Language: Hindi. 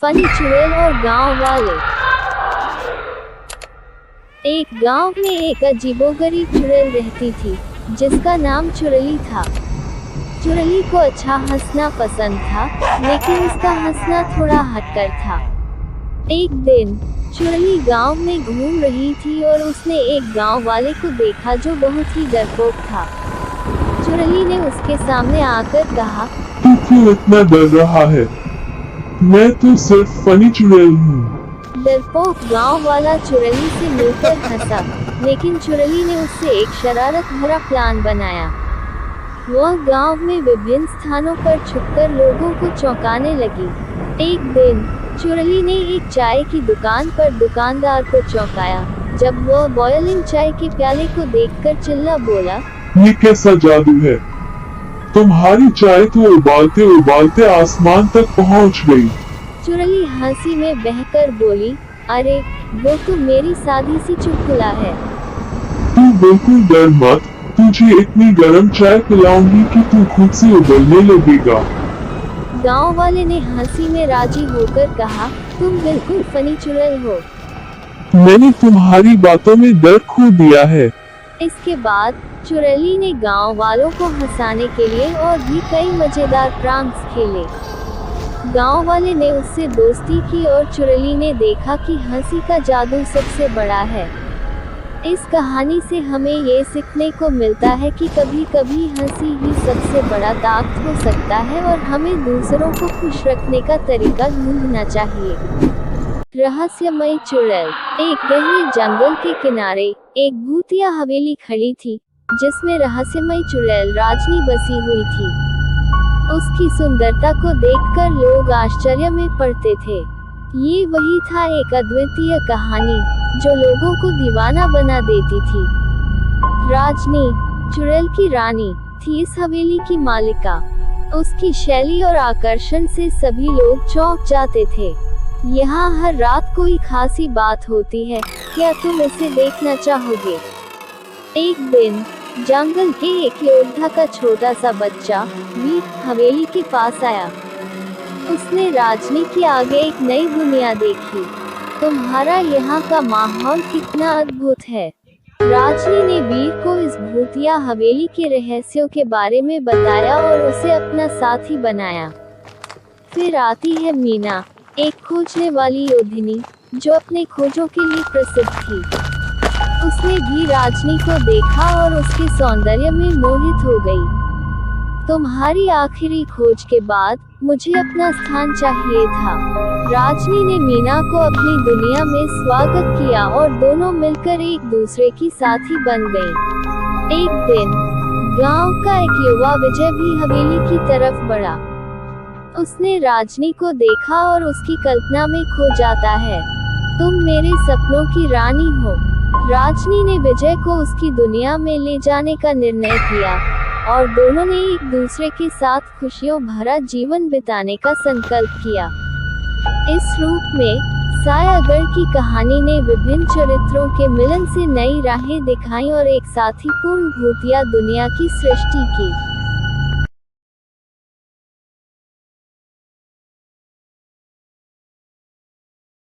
फनी चुड़ैल और गांव वाले। एक गांव में एक अजीबोगरीब चुड़ैल रहती थी जिसका नाम चुड़ैली था। चुड़ैली को अच्छा हंसना पसंद था, लेकिन उसका हंसना थोड़ा हटकर था। एक दिन चुड़ैली गांव में घूम रही थी और उसने एक गांव वाले को देखा जो बहुत ही डरपोक था। चुड़ैली ने उसके सामने आकर कहा, तू क्यों इतना डर रहा है? मैं तो सिर्फ फनी चुड़ैल हूँ। डरपोक गांव वाला चुड़ैली से मिलकर हंसा, लेकिन चुड़ैली ने उससे एक शरारत भरा प्लान बनाया। वह गांव में विभिन्न स्थानों पर छुपकर लोगों को चौंकाने लगी। एक दिन चुड़ैली ने एक चाय की दुकान पर दुकानदार को चौंकाया जब वह बॉयलिंग चाय के प्याले को देखकर चिल्ला बोला, ये कैसा जादू है? तुम्हारी चाय तो उबालते उबालते आसमान तक पहुँच गई। चुड़ैली हंसी में बहकर बोली, अरे वो तो मेरी सादी सी चुटकुला है। तू बिल्कुल डर मत, तुझे इतनी गर्म चाय पिलाऊंगी कि तू खुद से उबलने लगेगा। गांव वाले ने हंसी में राजी होकर कहा, तुम बिल्कुल फनी चुड़ैल हो। मैंने तुम्हारी बातों में डर खो दिया है। इसके बाद चुड़ैली ने गांव वालों को हंसाने के लिए और भी कई मजेदार प्रैंक्स खेले। गांव वाले ने उससे दोस्ती की और चुड़ैली ने देखा कि हंसी का जादू सबसे बड़ा है। इस कहानी से हमें ये सीखने को मिलता है कि कभी कभी हंसी ही सबसे बड़ा ताकत हो सकता है और हमें दूसरों को खुश रखने का तरीका ढूंढना चाहिए। रहस्यमयी चुड़ैल। एक गहरे जंगल के किनारे एक भूतिया हवेली खड़ी थी जिसमें रहस्यमयी चुड़ैल राजनी बसी हुई थी। उसकी सुंदरता को देखकर लोग आश्चर्य में पड़ते थे। ये वही था एक अद्वितीय कहानी जो लोगों को दीवाना बना देती थी। राजनी चुड़ैल की रानी थी इस हवेली की मालिका। उसकी शैली और आकर्षण से सभी लोग चौंक जाते थे। यहाँ हर रात कोई खासी बात होती है, क्या तुम इसे देखना चाहोगे? एक दिन जंगल के एक योद्धा का छोटा सा बच्चा भी हवेली के पास आया। उसने राजनी के आगे एक नई दुनिया देखी। तुम्हारा यहाँ का माहौल कितना अद्भुत है। राजनी ने वीर को इस भूतिया हवेली के रहस्यों के बारे में बताया और उसे अपना साथी बनाया। फिर आती है मीना, एक खोजने वाली योद्धिनी जो अपने खोजों के लिए प्रसिद्ध थी। उसने भी राजनी को देखा और उसके सौंदर्य में मोहित हो गई। तुम्हारी आखिरी खोज के बाद मुझे अपना स्थान चाहिए था। राजनी ने मीना को अपनी दुनिया में स्वागत किया और दोनों मिलकर एक दूसरे की साथी बन गए। एक दिन गांव का एक युवा विजय भी हवेली की तरफ बढ़ा। उसने राजनी को देखा और उसकी कल्पना में खो जाता है। तुम मेरे सपनों की रानी हो। राजनी ने विजय को उसकी दुनिया में ले जाने का निर्णय किया और दोनों ने एक दूसरे के साथ खुशियों भरा जीवन बिताने का संकल्प किया। इस रूप में सायागढ़ की कहानी ने विभिन्न चरित्रों के मिलन से नई राहें दिखाई और एक साथीपूर्ण भूतिया दुनिया की सृष्टि की।